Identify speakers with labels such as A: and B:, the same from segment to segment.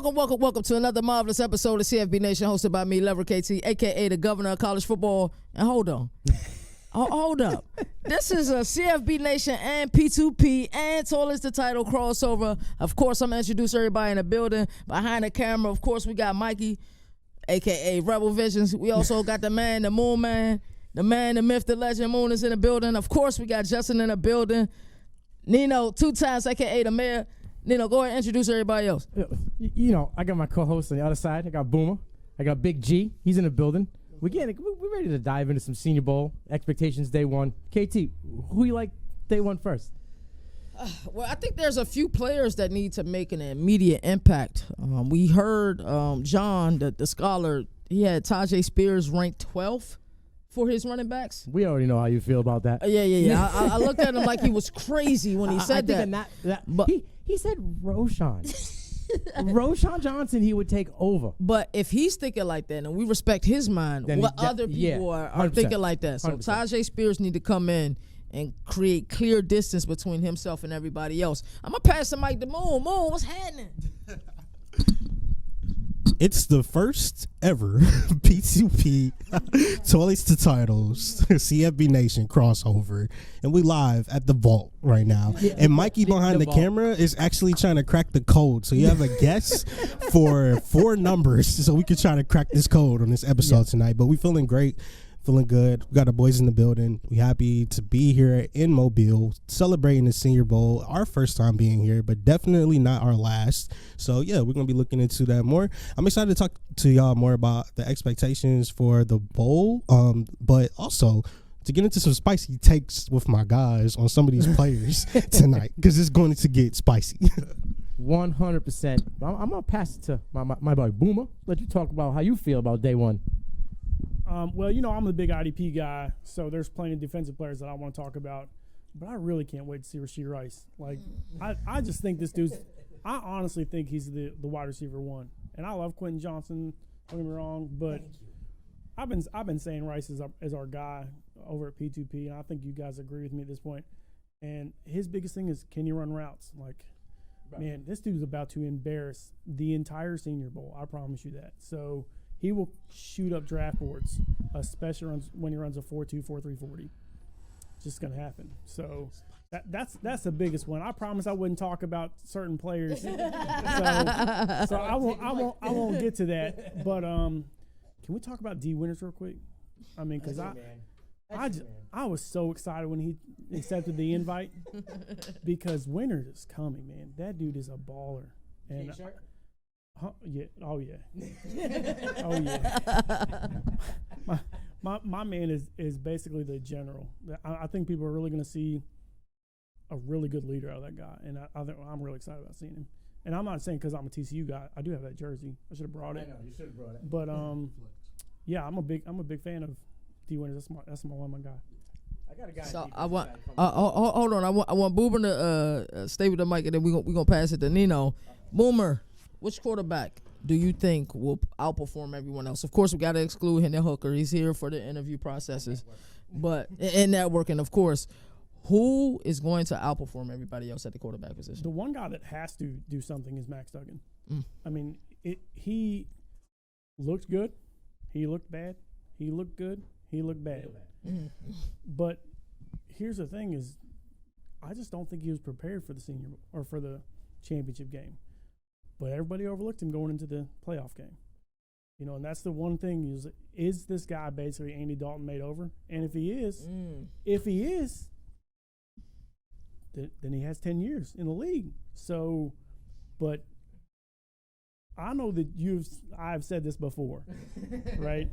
A: Welcome to another marvelous episode of CFB Nation, hosted by me, Lever KT, a.k.a. the governor of college football. And hold on. Hold up. This is a CFB Nation and P2P and Toilets the Title crossover. Of course, I'm going to introduce everybody in the building. Behind the camera, of course, we got Mikey, a.k.a. Rebel Visions. We also got the man, the Moon Man, the man, the myth, the legend. Moon is in the building. Of course, we got Justin in the building. Nino, 2 times, a.k.a. the mayor. Nino, go ahead and introduce everybody else.
B: You know, I got my co-host on the other side. I got Boomer. I got Big G. He's in the building. We're ready to dive into some Senior Bowl expectations day one. KT, who you like day one first?
A: Well, I think there's a few players that need to make an immediate impact. We heard John, the scholar, he had Tajay Spears ranked 12th for his running backs.
B: We already know how you feel about that.
A: Yeah. I looked at him like he was crazy when he said that.
B: But he said Roshan. Roshan Johnson, he would take over.
A: But if he's thinking like that, and we respect his mind,
B: then
A: other people are thinking like that. So 100%. Tajay Spears need to come in and create clear distance between himself and everybody else. I'm going to pass the mic to Moon. Moon, what's happening?
C: It's the first ever P2P Toilets to Titles CFB Nation crossover, and we live at the vault right now. Yeah, and Mikey behind the camera is actually trying to crack the code. So you have a guess for 4 numbers so we can try to crack this code on this episode tonight. But we feeling great. Feeling good. We got the boys in the building. We happy to be here in Mobile celebrating the Senior Bowl. Our first time being here, but definitely not our last. So yeah, we're gonna be looking into that more. I'm excited to talk to y'all more about the expectations for the bowl, but also to get into some spicy takes with my guys on some of these players tonight, because it's going to get spicy.
B: 100%. I'm gonna pass it to my boy Boomer. Let you talk about how you feel about day one.
D: Well, you know, I'm a big IDP guy, so there's plenty of defensive players that I want to talk about. But I really can't wait to see Rasheed Rice. Like, I just think this dude's – I honestly think he's the wide receiver one. And I love Quentin Johnson, don't get me wrong, but I've been saying Rice is our guy over at P2P, and I think you guys agree with me at this point. And his biggest thing is, can you run routes? Like, man, this dude's about to embarrass the entire Senior Bowl. I promise you that. So – he will shoot up draft boards, especially when he runs a 4.2, 4.3 40. It's just gonna happen. So that's the biggest one. I promise I wouldn't talk about certain players. so I won't get to that. But can we talk about D Winters real quick? I mean, because I was so excited when he accepted the invite because Winters is coming, man. That dude is a baller. And yeah. Oh yeah. Oh yeah. My man is basically the general. I think people are really going to see a really good leader out of that guy, and I'm really excited about seeing him. And I'm not saying because I'm a TCU guy. I do have that jersey. I should have brought it.
B: I know you should have brought it.
D: But yeah, I'm a big fan of D Winters. That's my one guy.
B: I got a guy.
A: So I want hold on. I want Boomer to stay with the mic, and then we gonna pass it to Nino. Boomer. Which quarterback do you think will outperform everyone else? Of course, we got to exclude Hendon Hooker. He's here for the interview processes. But in networking, of course, who is going to outperform everybody else at the quarterback position?
D: The one guy that has to do something is Max Duggan. I mean, he looked good. He looked bad. He looked good. He looked bad. But here's the thing is I just don't think he was prepared for the senior or for the championship game. But everybody overlooked him going into the playoff game. You know, and that's the one thing is this guy basically Andy Dalton made over? And if he is, then he has 10 years in the league. So, but I know that I've said this before, right?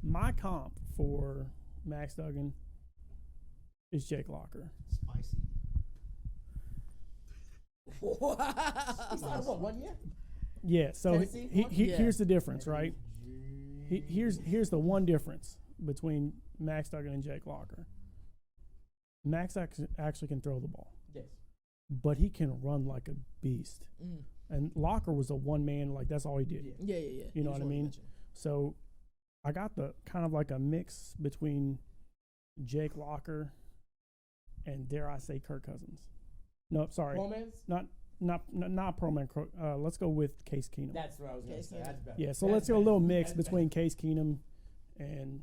D: My comp for Max Duggan is Jake Locker.
C: Spicy.
B: He's not what, 1 year?
D: Yeah, so here's the difference, right? Here's the one difference between Max Duggan and Jake Locker. Max actually can throw the ball.
B: Yes.
D: But he can run like a beast. And Locker was a one man, like that's all he did.
A: Yeah.
D: You know what I mean? So I got the kind of like a mix between Jake Locker and dare I say Kirk Cousins. No, sorry.
B: Romance?
D: Not not Perlman. Let's go with Case Keenum.
B: That's what I was going to say. That's better.
D: Yeah, so let's go a little mix between Case Keenum and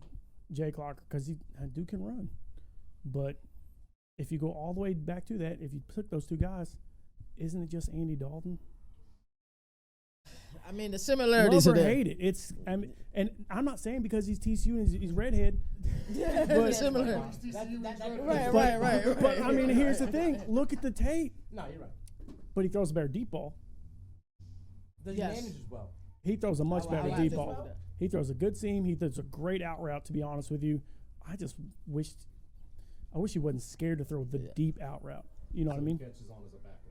D: Jay Clocker because Duke can run. But if you go all the way back to that, if you took those two guys, isn't it just Andy Dalton?
A: I mean, the similarities
D: Love
A: are
D: or
A: there.
D: hate it. And I'm not saying because he's TCU and he's redhead.
A: But similar. Right.
D: But I mean, here's the thing. Look at the tape.
B: No, you're right.
D: But he throws a better deep ball.
B: Does
A: Yes.
B: he manage as well?
D: He throws a much better
A: like
D: deep
A: this
D: ball.
A: well.
D: He throws a good seam. He throws a great out route, to be honest with you. I just wished he wasn't scared to throw the deep out route. You know what I mean?
B: Catches on as a backup.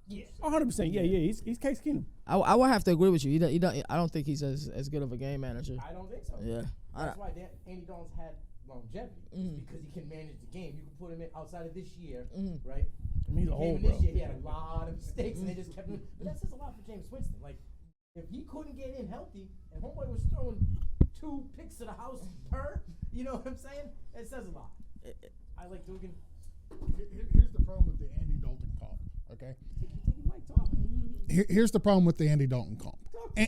D: Yeah. 100%. Yeah. He's Case Keenum.
A: I would have to agree with you. He don't, I don't think he's as good of a game manager.
B: I don't think so.
A: Yeah.
B: That's why Andy Dalton's had longevity. Because he can manage the game. You can put him in outside of this year, right?
D: I mean, he's
B: He came
D: old,
B: in
D: bro.
B: this year, he had a lot of mistakes, and they just kept him. But that says a lot for James Winston. Like, if he couldn't get in healthy, and homeboy was throwing 2 picks to the house per, you know what I'm saying? It says a lot. I like Dugan.
E: Here's the problem with the Andy Dalton comp. Okay. Here's the problem with the Andy Dalton comp.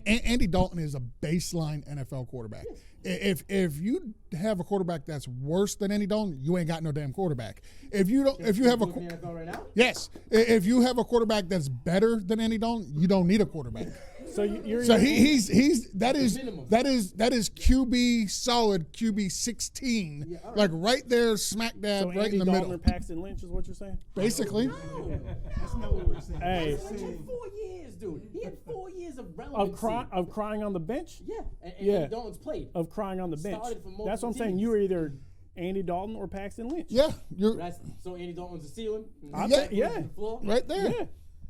E: Andy Dalton is a baseline NFL quarterback. If you have a quarterback that's worse than Andy Dalton, you ain't got no damn quarterback. If you have a
B: NFL right now?
E: yes, if you have a quarterback that's better than Andy Dalton, you don't need a quarterback.
D: So you're
E: So he's that is
B: Minimum.
E: QB solid QB 16, like right there, smack dab,
D: so
E: right
D: Andy
E: in the
D: Dalton
E: middle,
D: or Paxton Lynch is what you're saying?
E: basically.
C: That's not what we're saying.
D: Hey,
B: He had 4 years, dude. He had 4 years of relevancy.
D: of crying on the bench.
B: Yeah, and
D: Yeah.
B: Andy Dalton's played.
D: Of crying on the bench.
B: Started for multiple
D: That's what I'm saying.
B: teams.
D: You were either Andy Dalton or Paxton Lynch.
E: Yeah, you're
B: So Andy Dalton's the ceiling.
D: I
E: Yeah.
D: bet- yeah.
B: The floor.
E: right there.
D: Yeah.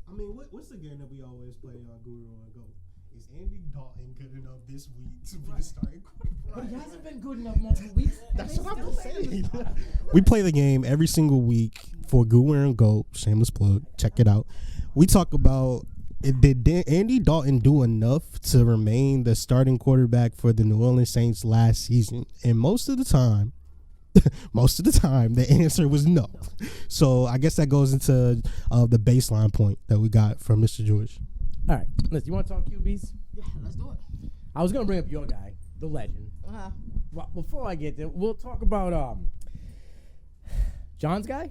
C: I mean, what's the game that we always play on Guru and Go? Is Andy Dalton good enough this week to be the starting
B: But
C: quarterback?
B: he hasn't been good enough multiple weeks.
C: That's what I'm saying. We play the game every single week for Guru and Go. Shameless plug. Check it out. We talk about did Andy Dalton do enough to remain the starting quarterback for the New Orleans Saints last season? And most of the time, the answer was no. So I guess that goes into the baseline point that we got from Mr. George.
B: All right, listen, you want to talk QBs?
A: Yeah, let's do it.
B: I was going to bring up your guy, the legend.
A: Uh-huh.
B: But before I get there, we'll talk about John's guy,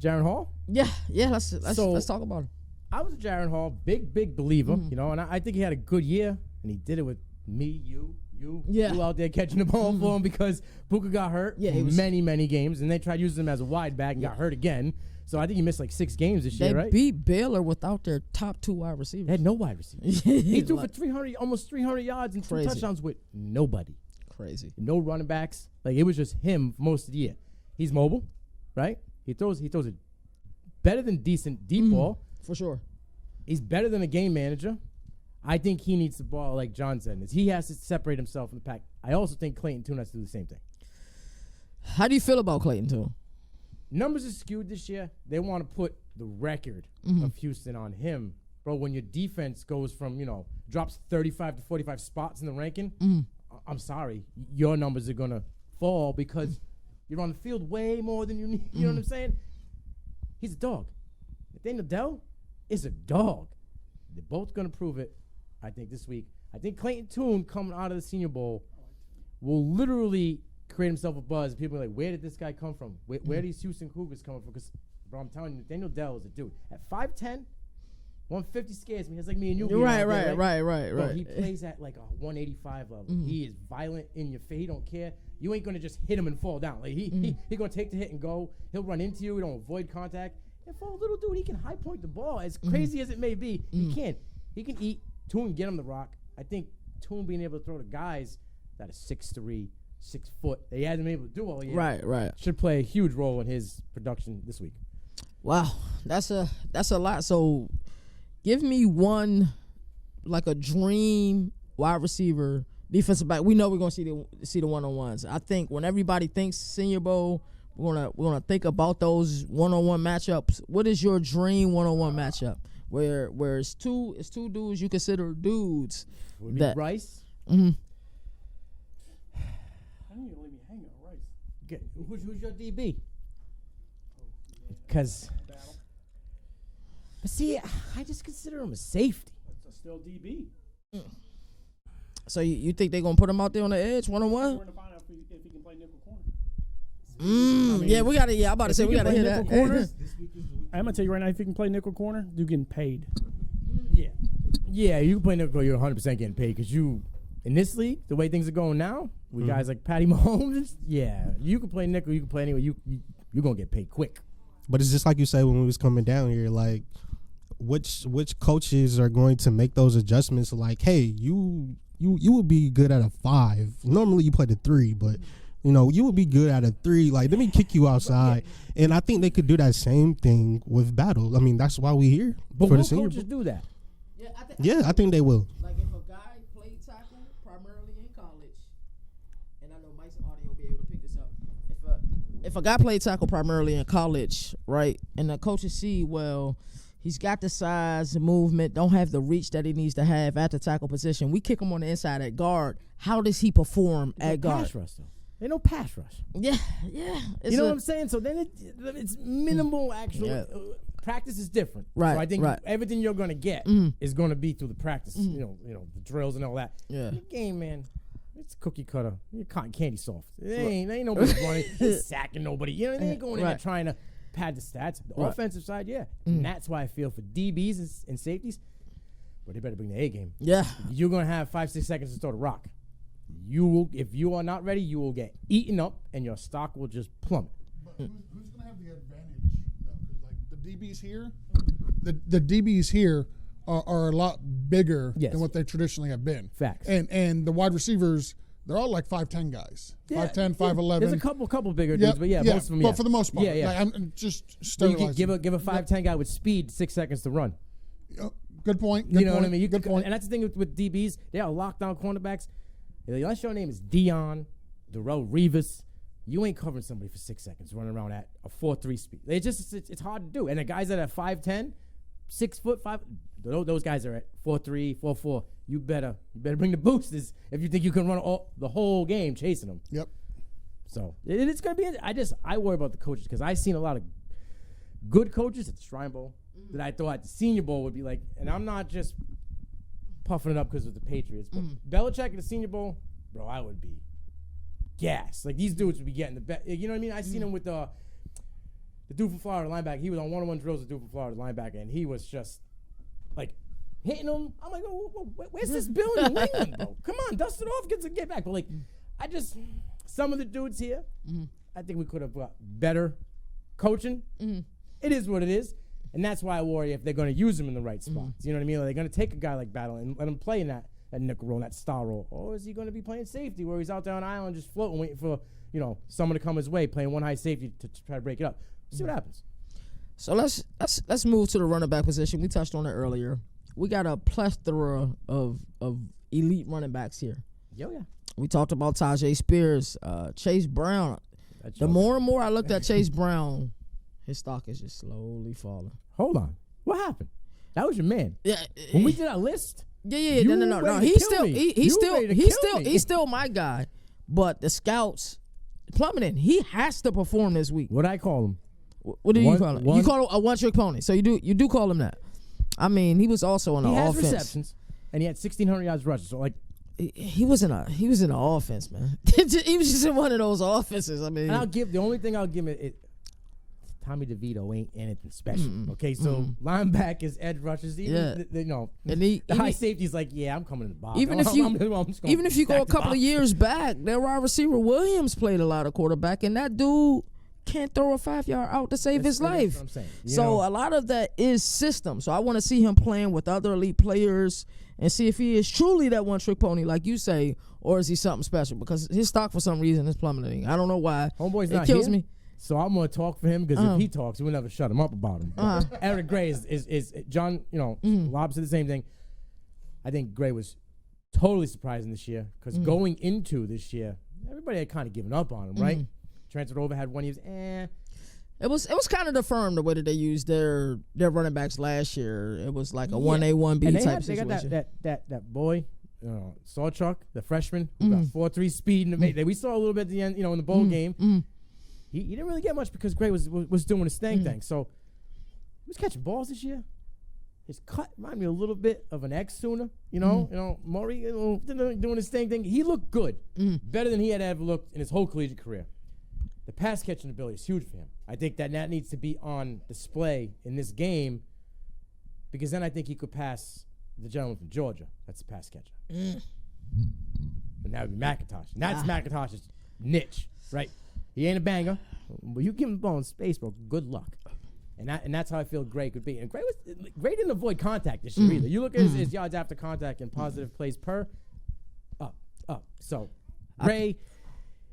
B: Jaron Hall.
A: Yeah. Let's
B: So-
A: talk about it.
B: I was a Jaron Hall, big believer, you know, and I think he had a good year, and he did it with me, you out there catching the ball for him because Puka got hurt
A: Yeah, he
B: for
A: was-
B: many games, and they tried using him as a wide back and got hurt again. So I think he missed like 6 games this
A: They
B: year, right?
A: beat Baylor without their top 2 wide receivers.
B: They had no wide receivers. He threw for 300, almost 300 yards and 2
A: Crazy.
B: touchdowns with nobody.
A: Crazy.
B: No running backs. Like it was just him for most of the year. He's mobile, right? He throws it better than decent deep ball.
A: For sure.
B: He's better than a game manager. I think he needs the ball, like John said. He has to separate himself from the pack. I also think Clayton Tune has to do the same thing.
A: How do you feel about Clayton too?
B: Numbers are skewed this year. They want to put the record of Houston on him. Bro, when your defense goes from, drops 35 to 45 spots in the ranking, I'm sorry. Your numbers are going to fall because you're on the field way more than you need. You know what I'm saying? He's a dog. Nathaniel Dell is a dog. They're both going to prove it, I think, this week. I think Clayton Tune coming out of the Senior Bowl will literally create himself a buzz. People are like, where did this guy come from? Where are these Houston Cougars coming from? Because, bro, I'm telling you, Nathaniel Dell is a dude. At 5'10", 150 scares me. It's like me and you. being out there, Bro, he plays at like a 185 level. He is violent in your face. He don't care. You ain't going to just hit him and fall down. Like he going to take the hit and go. He'll run into you. He don't avoid contact. And for a little dude, he can high point the ball. As crazy as it may be, he can. He can eat. Tune get him the rock. I think Tune being able to throw to guys that are 6'3", 6 foot, that he hasn't been able to do all year.
A: Right.
B: Should play a huge role in his production this week.
A: Wow, that's a lot. So, give me one, like a dream wide receiver, defensive back. We know we're gonna see the 1-on-1s. I think when everybody thinks Senior Bowl, we're gonna think about those 1-on-1 matchups. What is your dream 1-on-1 matchup? Where it's two dudes you consider dudes.
B: Would be
A: That-
B: Rice.
D: How do you leave me hanging on Rice?
B: Who's your DB? Because But see, I just consider him a safety.
D: It's still DB.
A: So you think they're gonna put him out there on the edge 1-on-1?
D: We're going to find out if he can play nickel corner.
A: Yeah, we gotta. Yeah, I'm about to say we gotta hear that.
D: Corner, I'm gonna tell you right now, if you can play nickel corner, you're getting paid.
B: Yeah, you can play nickel, you're 100% getting paid because you, in this league, the way things are going now, with guys like Patty Mahomes, you can play nickel, you can play anywhere, you're gonna get paid quick.
C: But it's just like you said when we was coming down here, like which coaches are going to make those adjustments? Like, hey, you would be good at a 5. Normally you play the 3, but you would be good at a 3. Like, let me kick you outside. And I think they could do that same thing with Battle. I mean, that's why we here
B: But
C: for the
B: will
C: senior.
B: coaches do that?
C: I think they will.
A: Like if a guy played tackle primarily in college, and I know Mike's audio will be able to pick this up. If a guy played tackle primarily in college, right, and the coaches see, well, he's got the size, the movement, don't have the reach that he needs to have at the tackle position. We kick him on the inside at guard. How does he perform at guard?
B: Pass rush, though. They no pass rush.
A: Yeah.
B: You know what I'm saying? So then it's minimal actual.
A: Yeah.
B: Practice is different.
A: Right,
B: So I think
A: right.
B: everything you're going to get is going to be through the practice, the drills and all that.
A: Yeah.
B: The game, man, it's cookie cutter. You're cotton candy soft. There ain't nobody running, sacking nobody. They ain't going in there trying to pad the stats. The offensive side, and that's why I feel for DBs and safeties, but they better bring the A game.
A: Yeah.
B: You're going to have 5-6 seconds to throw the rock. You will, if you are not ready, you will get eaten up, and your stock will just plummet.
E: But who's going to have the advantage, though? Because like the DBs here, the DBs here are a lot bigger than what they traditionally have been.
B: Facts.
E: And the wide receivers, they're all like 5'10" guys. 5'10", 5'11".
B: There's a couple bigger dudes, but most of them.
E: But for the most part,
B: yeah.
E: Like, I'm just
B: So you
E: sterilizing.
B: can give a 5'10" guy with speed 6 seconds to run.
E: Good point.
B: You know what I mean?
E: Good point.
B: And that's the thing with DBs. They are lockdown cornerbacks. Unless your name is Dion, Darrell Revis, you ain't covering somebody for 6 seconds running around at a 4.3 speed. It's hard to do. And the guys that are 5'10", 6'5", those guys are at 4.3, 4.4. You better bring the boosters if you think you can run the whole game chasing them.
E: Yep.
B: So it's gonna be. I worry about the coaches because I've seen a lot of good coaches at the Shrine Bowl that I thought at the Senior Bowl would be like, and I'm not just puffing it up because of the Patriots, but Belichick at the Senior Bowl, bro, I would be gassed. Like these dudes would be getting the best. You know what I mean? I seen him with the dude from Florida linebacker. He was on one-on-one drills with the dude from Florida linebacker, and he was just like hitting him. I'm like, where's this building in England, bro? Come on, dust it off, get back. But like, some of the dudes here, I think we could have got better coaching. It is what it is. And that's why I worry if they're going to use him in the right spots. You know what I mean? Are they going to take a guy like Battle and let him play in that nickel role, that star role? Or is he going to be playing safety where he's out there on an island just floating, waiting for, someone to come his way, playing one high safety to try to break it up? See what happens.
A: So let's move to the running back position. We touched on it earlier. We got a plethora of elite running backs here.
B: Yeah.
A: We talked about Tajay Spears, Chase Brown. The more and more I looked at Chase Brown, his stock is just slowly falling.
B: Hold on. What happened? That was your man.
A: Yeah.
B: When we did our list.
A: Yeah. No. He's still my guy. But the scouts plummeting. He has to perform this week.
B: What I call him?
A: What do you call him? You call him a one-trick pony. So you do call him that. I mean, he was also in the offense.
B: He has receptions, and he had 1,600 yards rushing. So like,
A: he was in the offense, man. He was just in one of those offenses. I mean,
B: and the only thing I'll give it Tommy DeVito ain't anything special. Okay, so linebackers, edge rushers, even the high safety's like, I'm coming in the box.
A: Even if you go a couple of years back, their wide receiver Williams played a lot of quarterback, and that dude can't throw a 5-yard out to save his life.
B: That's what I'm saying.
A: So a lot of that is system. So I want to see him playing with other elite players and see if he is truly that one-trick pony, like you say, or is he something special? Because his stock, for some reason, is plummeting. I don't know why.
B: Homeboy's
A: it
B: not
A: kills
B: here.
A: me.
B: So I'm gonna talk for him because if he talks, we'll never shut him up about him. Eric Gray is John. Lob said the same thing. I think Gray was totally surprising this year because going into this year, everybody had kind of given up on him, right? Transferred over, had 1 year.
A: It was kind of the firm the way that they used their running backs last year. It was like a 1A, 1B type situation.
B: They got that boy, Sawchuck, the freshman, who got 4.3 speed in the we saw a little bit at the end, in the bowl game. He didn't really get much because Gray was doing his thing. So he was catching balls this year. His cut reminded me a little bit of an ex-Sooner. You know, Maury doing his thing. He looked good, better than he had ever looked in his whole collegiate career. The pass catching ability is huge for him. I think that needs to be on display in this game, because then I think he could pass the gentleman from Georgia. That's the pass catcher. And that would be McIntosh. And that's McIntosh's niche, right? He ain't a banger, but you give him the ball in space, bro. Good luck. And that's how I feel Gray could be. And Gray didn't avoid contact this year either. You look at his yards after contact and positive plays per, up. So Gray,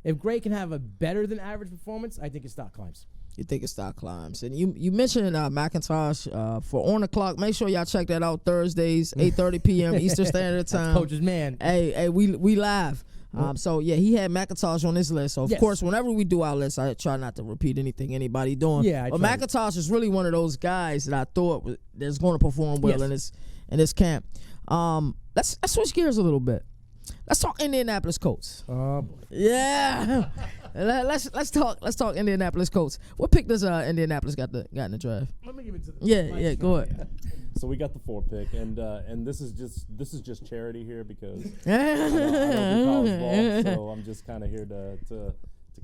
B: if Gray can have a better than average performance, I think his stock climbs.
A: You think his stock climbs. And you mentioned McIntosh for On the Clock. Make sure y'all check that out Thursdays, 8:30 p.m. Eastern Standard Time.
B: Coach's man.
A: Hey, we live. So yeah, he had McIntosh on his list. So of course, whenever we do our list, I try not to repeat anything anybody doing.
B: Yeah,
A: but McIntosh is really one of those guys that I thought that's going to perform well in this camp. Let's switch gears a little bit. Let's talk Indianapolis Colts.
B: Oh boy.
A: Yeah. let's talk Indianapolis Colts. What pick does Indianapolis got in the draft?
B: Let me give it to the
A: Yeah, go ahead.
F: So we got the 4 pick, and this is just charity here because I don't do college ball, so I'm just kind of here to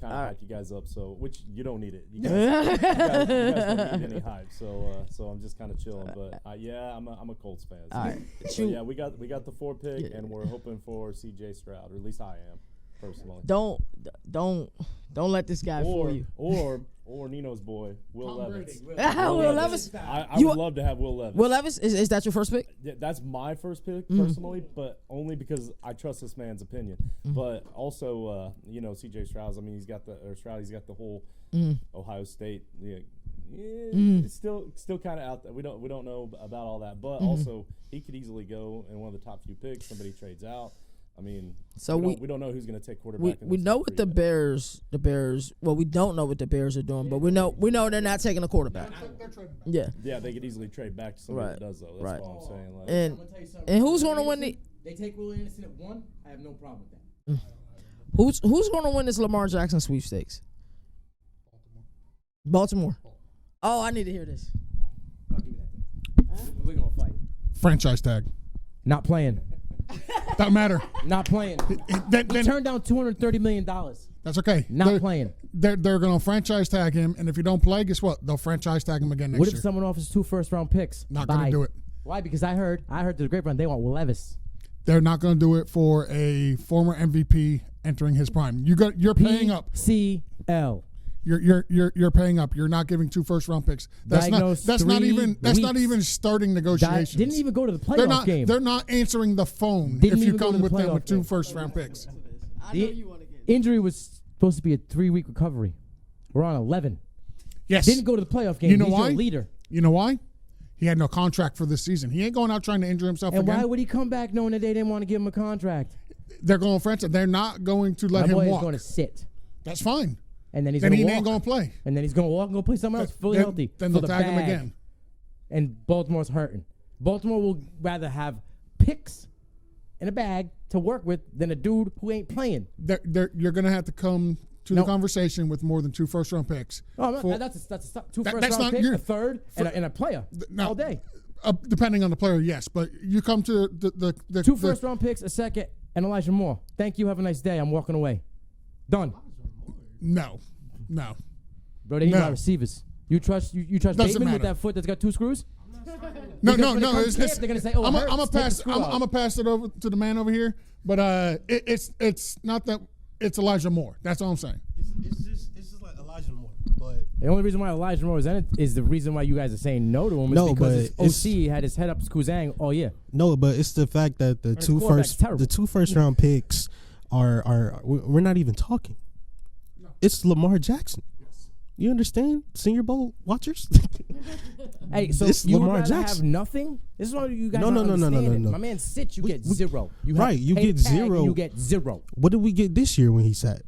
F: kind of hype you guys up. So which you don't need it. You guys don't need any hype. So I'm just kind of chilling. But I'm a Colts fan. So,
A: All right.
F: so yeah, we got the 4 pick, and we're hoping for C.J. Stroud, or at least I am personally.
A: Don't let this guy fool you.
F: Or Nino's boy, Will Levis.
A: Will Levis?
F: I would love to have Will Levis.
A: Will Levis? Is that your first pick?
F: Yeah, that's my first pick personally, but only because I trust this man's opinion. But also, C.J. Stroud. I mean, he's got the whole Ohio State. It's still kind of out there. We don't know about all that, but also he could easily go in one of the top few picks. Somebody trades out. I mean, so we don't know who's going to take quarterback.
A: We know what the Bears. Well, we don't know what the Bears are doing, but we know they're not taking a quarterback. Yeah,
F: they could easily trade back to somebody that does though. That's all I'm saying. Like,
A: and who's going to win the?
B: They take Will Anderson at 1. I have no problem with that.
A: Who's going to win this Lamar Jackson sweepstakes? Baltimore. Oh, I need to hear this.
B: I'll give you that thing. We're gonna fight.
E: Franchise tag.
B: Not playing.
E: Doesn't matter.
B: Not playing. He turned down $230 million.
E: That's okay.
B: Not playing.
E: They're going to franchise tag him, and if you don't play, guess what? They'll franchise tag him again next year.
B: What if someone offers 2 first-round picks?
E: Not going to do it.
B: Why? Because I heard through the grapevine they want Will Levis.
E: They're not going to do it for a former MVP entering his prime. You're paying up.
B: CL.
E: You're paying up. You're not giving 2 first-round picks. That's not even starting negotiations.
B: Didn't even go to the playoff game.
E: They're not answering the phone
B: Didn't
E: if you
B: even go
E: come
B: to the
E: with them with
B: playoff
E: 2
B: game.
E: first-round picks.
B: The injury was supposed to be a 3-week recovery. We're on 11.
E: Yes.
B: Didn't go to the playoff game.
E: You know
B: He's
E: why?
B: your leader.
E: You know why? He had no contract for this season. He ain't going out trying to injure himself
B: and
E: again.
B: Why would he come back knowing that they didn't want to give him a contract?
E: They're going franchise. They're not going to let him
B: My boy
E: walk.
B: is going to sit.
E: That's fine.
B: And then he
E: ain't going to play.
B: And then he's going to walk and go play somewhere else fully healthy.
E: Then they'll tag him again.
B: And Baltimore's hurting. Baltimore will rather have picks in a bag to work with than a dude who ain't playing.
E: You're going to have to come to the conversation with more than 2 first-round picks.
B: Oh, that's 2 first-round picks, a third, and a player all day.
E: Depending on the player, yes. But you come to the
B: 2 first-round picks, a second, and Elijah Moore. Thank you. Have a nice day. I'm walking away. Done.
E: No.
B: Bro, they need my receivers. You trust Bateman with that foot that's got 2 screws?
E: No.
B: They're gonna say, "Oh,
E: I'm gonna pass it over to the man over here. But it's not that it's Elijah Moore. That's all I'm saying.
C: It's just like Elijah Moore. But
B: the only reason why Elijah Moore is in it is the reason why you guys are saying no to him is because his OC had his head up Kuzang all year.
C: No, but it's the fact that the 2 first round picks are we're not even talking. It's Lamar Jackson. You understand, Senior Bowl watchers?
B: Hey, so you Lamar would rather have nothing? This is why you guys don't understand it. My man sits, you get 0.
C: You get 0.
B: You get 0.
C: What did we get this year when he sat?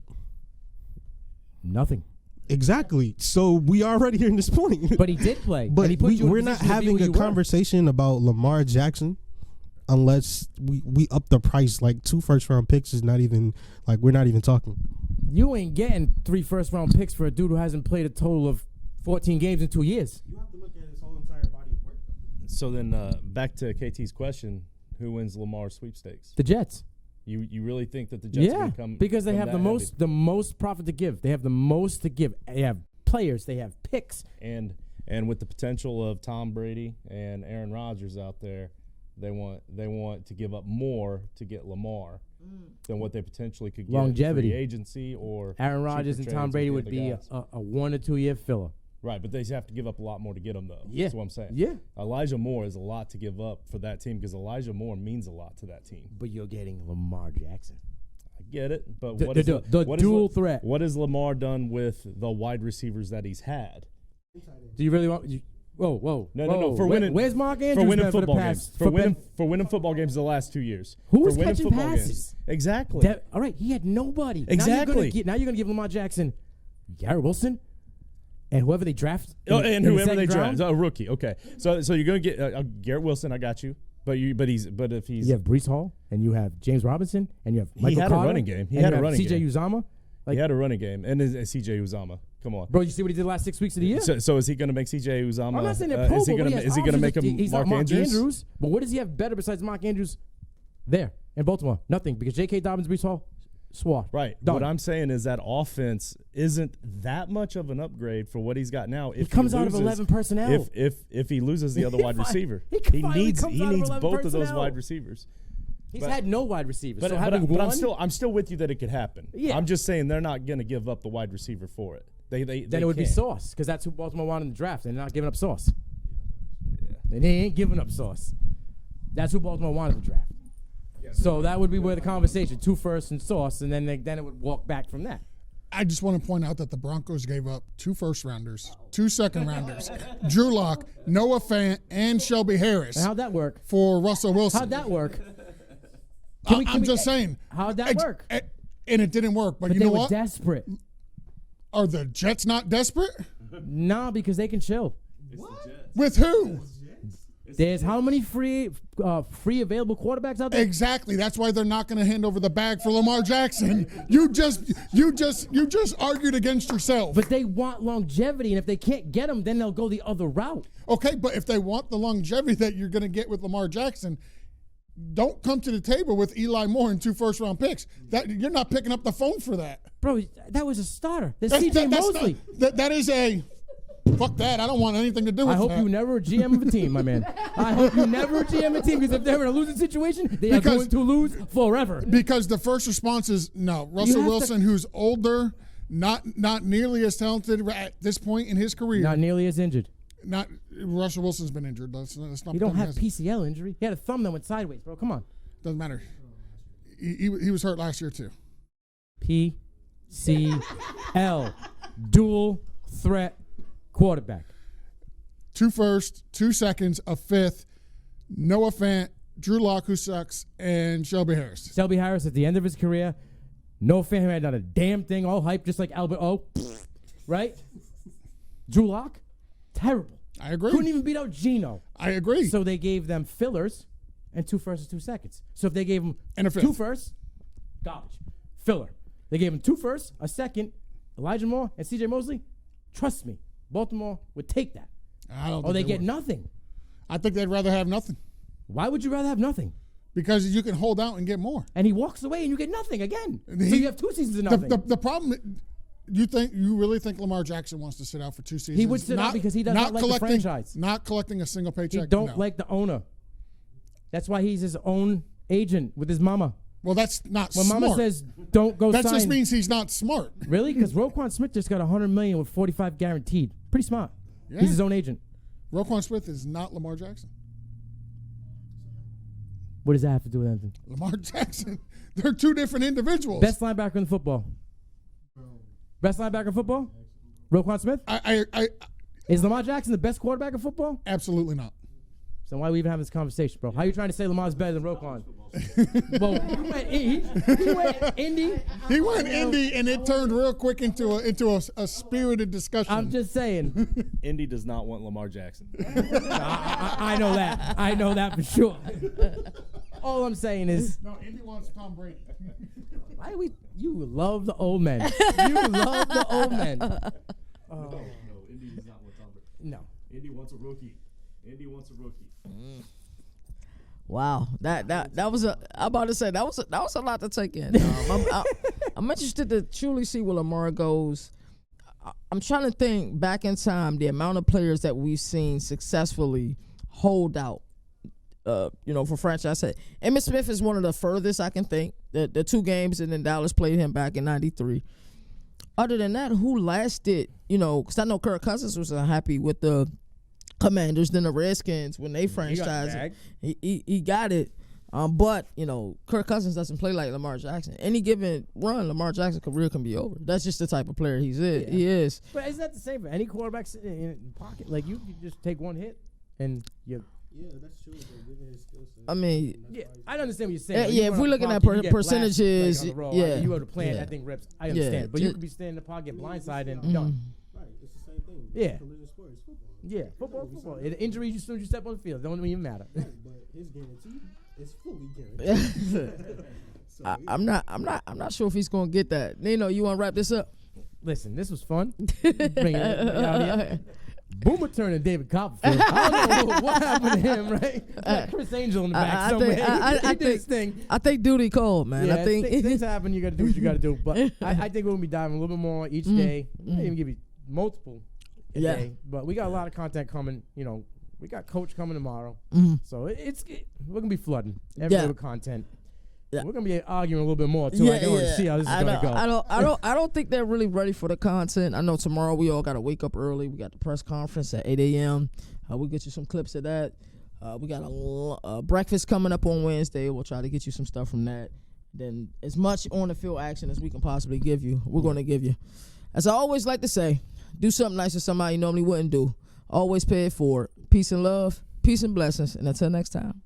B: Nothing.
C: Exactly. So we already here in this point.
B: But he did play.
C: But
B: and
C: we're not having a conversation about Lamar Jackson unless we up the price. Like 2 first round picks is not even like we're not even talking.
B: You ain't getting 3 first-round picks for a dude who hasn't played a total of 14 games in 2 years.
C: You have to look at his whole entire body of work.
F: So then back to KT's question, who wins Lamar sweepstakes?
B: The Jets.
F: You really think that the Jets are going to come?
B: Because they
F: come
B: have
F: that
B: the most profit to give. They have the most to give. They have players. They have picks.
F: And with the potential of Tom Brady and Aaron Rodgers out there, they want to give up more to get Lamar than what they potentially could get
B: Longevity.
F: free agency or
B: Aaron Rodgers and
F: cheaper
B: Tom
F: trades
B: Brady
F: with
B: would
F: the
B: be
F: other guys.
B: a 1 or 2 year filler.
F: Right, but they have to give up a lot more to get him, though.
B: Yeah.
F: That's what I'm saying.
B: Yeah.
F: Elijah Moore is a lot to give up for that team because Elijah Moore means a lot to that team.
B: But you're getting Lamar Jackson.
F: I get it, but
B: The
F: what is
B: dual threat.
F: What has Lamar done with the wide receivers that he's had?
B: Do you really want? Whoa.
F: No. For winning,
B: where's Mark Andrews
F: for winning
B: been for the
F: football
B: past?
F: games? For winning football games the last 2 years.
B: Who's
F: for winning
B: catching
F: football
B: passes?
F: Games. Exactly.
B: All right, he had nobody.
F: Exactly.
B: Now you're gonna give Lamar Jackson, Garrett Wilson, and whoever they draft.
F: And
B: in the
F: whoever they
B: second round.
F: draft, a rookie. Okay, so you're gonna get Garrett Wilson. I got you. But if he's
B: You have Breece Hall, and you have James Robinson, and you have Michael
F: had a
B: Carter,
F: running game. He
B: and
F: had
B: you
F: a
B: have
F: running
B: CJ
F: game.
B: Uzama.
F: he had a running game, and CJ Uzama. Come on.
B: Bro, you see what he did the last 6 weeks of the year?
F: So is he going to make CJ Uzama?
B: I'm not saying they're pro,
F: is he
B: but
F: going to make him
B: he's
F: Mark
B: not
F: Andrews?
B: But what does he have better besides Mark Andrews there in Baltimore? Nothing, because J.K. Dobbins, Breece Hall, swat.
F: Right.
B: Done.
F: What I'm saying is that offense isn't that much of an upgrade for what he's got now. If
B: He comes out of 11 personnel.
F: If he loses the other wide receiver,
B: he
F: he
B: finally
F: needs
B: comes out of 11
F: both of those
B: personnel.
F: wide receivers.
B: He's had no wide receivers.
F: But,
B: so
F: but,
B: having
F: but
B: one,
F: I'm still with you that it could happen.
B: Yeah.
F: I'm just saying they're not going to give up the wide receiver for it.
B: then it would be
F: can't.
B: Sauce, because that's who Baltimore wanted in the draft. And they're not giving up Sauce. And they ain't giving up Sauce. That's who Baltimore wanted in the draft. So that would be where the conversation, 2 firsts and Sauce, and then it would walk back from that.
E: I just want to point out that the Broncos gave up 2 first-rounders, 2 second-rounders, Drew Lock, Noah Fant, and Shelby Harris
B: And how'd that work?
E: for Russell Wilson.
B: How'd that work?
E: I'm just saying.
B: How'd that work?
E: And it didn't work. But you
B: they
E: know
B: were
E: what?
B: desperate.
E: Are the Jets not desperate?
B: Nah, because they can chill.
E: With who?
B: There's how many free available quarterbacks out there?
E: Exactly. That's why they're not going to hand over the bag for Lamar Jackson. You just argued against yourself.
B: But they want longevity, and if they can't get them, then they'll go the other route.
E: Okay, but if they want the longevity that you're going to get with Lamar Jackson, don't come to the table with Eli Moore and 2 first-round picks. That you're not picking up the phone for that.
B: Bro, that was a starter. There's
E: That's-
B: C.J.
E: that's
B: Mosley.
E: that is a fuck that. I don't want anything to do with
B: I hope
E: that.
B: you never a GM of a team, my man. I hope you never a GM of a team, because if they're in a losing situation, they are going to lose forever.
E: Because the first response is no. Russell
B: have
E: Wilson, who's older, not nearly as talented at this point in his career.
B: Not nearly as injured.
E: Not Russell Wilson's been injured. Let's not.
B: You don't
E: pretend
B: have
E: he hasn't.
B: PCL injury. He had a thumb that went sideways, bro. Come on.
E: Doesn't matter. He was hurt last year too.
B: PCL. Dual threat quarterback.
E: 2 firsts, 2 seconds, a 5th. Noah Fant, Drew Lock, who sucks, and Shelby Harris.
B: Shelby Harris at the end of his career. No fan who had done a damn thing, all hype, just like Albert O. Right? Drew Lock, terrible.
E: I agree.
B: Couldn't even beat out Geno.
E: I agree.
B: So they gave them fillers and 2 firsts and 2 seconds. So if they gave them
E: And a 5th.
B: 2 firsts, garbage. Filler. They gave him 2 firsts, a second, Elijah Moore and CJ Mosley. Trust me, Baltimore would take that.
E: I don't.
B: Or they
E: think
B: get
E: would.
B: nothing.
E: I think they'd rather have nothing
B: Why would you rather have nothing?
E: because you can hold out and get more.
B: And he walks away and you get nothing again. So
E: He-
B: you have 2 seasons of nothing.
E: The problem. You really think Lamar Jackson wants to sit out for 2 seasons?
B: He would sit out because he does not like the
E: collecting,
B: franchise.
E: Not collecting a single paycheck.
B: he don't
E: no.
B: like the owner. That's why he's his own agent with his mama.
E: Well, that's not
B: When
E: smart.
B: mama says don't go
E: that
B: sign.
E: just means he's not smart.
B: Really? Because Roquan Smith just got $100 million with 45 guaranteed. Pretty smart.
E: Yeah.
B: He's his own agent.
E: Roquan Smith is not Lamar Jackson.
B: What does that have to do with anything?
E: Lamar Jackson. They're 2 different individuals.
B: Best linebacker in football. Best linebacker in football? Roquan Smith?
E: I
B: Is Lamar Jackson the best quarterback in football?
E: absolutely not.
B: So why are we even having this conversation, bro? How are you trying to say Lamar's better than Roquan? Well, he went Indy.
E: He went Indy, and it turned real quick into a spirited discussion.
B: I'm just saying.
F: Indy does not want Lamar Jackson.
B: I know that. I know that for sure. All I'm saying is,
E: no, Indy wants Tom Brady.
B: why are we? You love the old men. You love the old men.
F: No, Indy does not want Tom Brady.
B: No.
F: Indy wants a rookie. Indy wants a rookie.
A: Wow, that was I'm about to say that was a lot to take in. I'm interested to truly see where Lamar goes. I'm trying to think back in time the amount of players that we've seen successfully hold out. For franchise. Emmitt Smith is one of the furthest I can think. The 2 games, and then Dallas played him back in '93. Other than that, who lasted? Because I know Kirk Cousins was unhappy with the Commanders, then the Redskins when they franchised. He got it. But Kirk Cousins doesn't play like Lamar Jackson. Any given run, Lamar Jackson's career can be over. That's just the type of player he is.
B: But isn't that the same for any quarterback in pocket? Like you just take one hit and you.
C: Yeah, that's true. Given his skill set.
A: I mean,
B: I understand what you're saying.
A: If we're looking at percentages,
B: you go to plant, I think reps. I understand, but you could be standing in the pocket, blindside, and done.
C: Right, it's the same thing.
B: Yeah.
C: Collision sport is football.
B: Yeah, football. Injuries as soon as you step on the field don't even matter.
C: Right, but his guarantee is fully guaranteed.
A: I'm not sure if he's gonna get that. Nino, you want to wrap this up?
B: Listen, this was fun. Bring it out here. Boomer turning David Copperfield. I don't know what happened to him, right? Got Chris Angel in the back somewhere. He did his thing.
A: I think duty called, man.
B: Yeah,
A: I think
B: things happen. You got to do what you got to do. But I think we're gonna be diving a little bit more each day. We might even give you multiple a day. But we got a lot of content coming. We got Coach coming tomorrow, so we're gonna be flooding every day with content. Yeah. We're gonna be arguing a little bit more too. I can already see how this is gonna go.
A: I don't think they're really ready for the content. I know tomorrow we all gotta wake up early. We got the press conference at 8 a.m. We'll get you some clips of that. We got a breakfast coming up on Wednesday. We'll try to get you some stuff from that. Then as much on the field action as we can possibly give you, we're gonna give you. As I always like to say, do something nice for somebody you normally wouldn't do. Always pay it forward. Peace and love, peace and blessings, and until next time.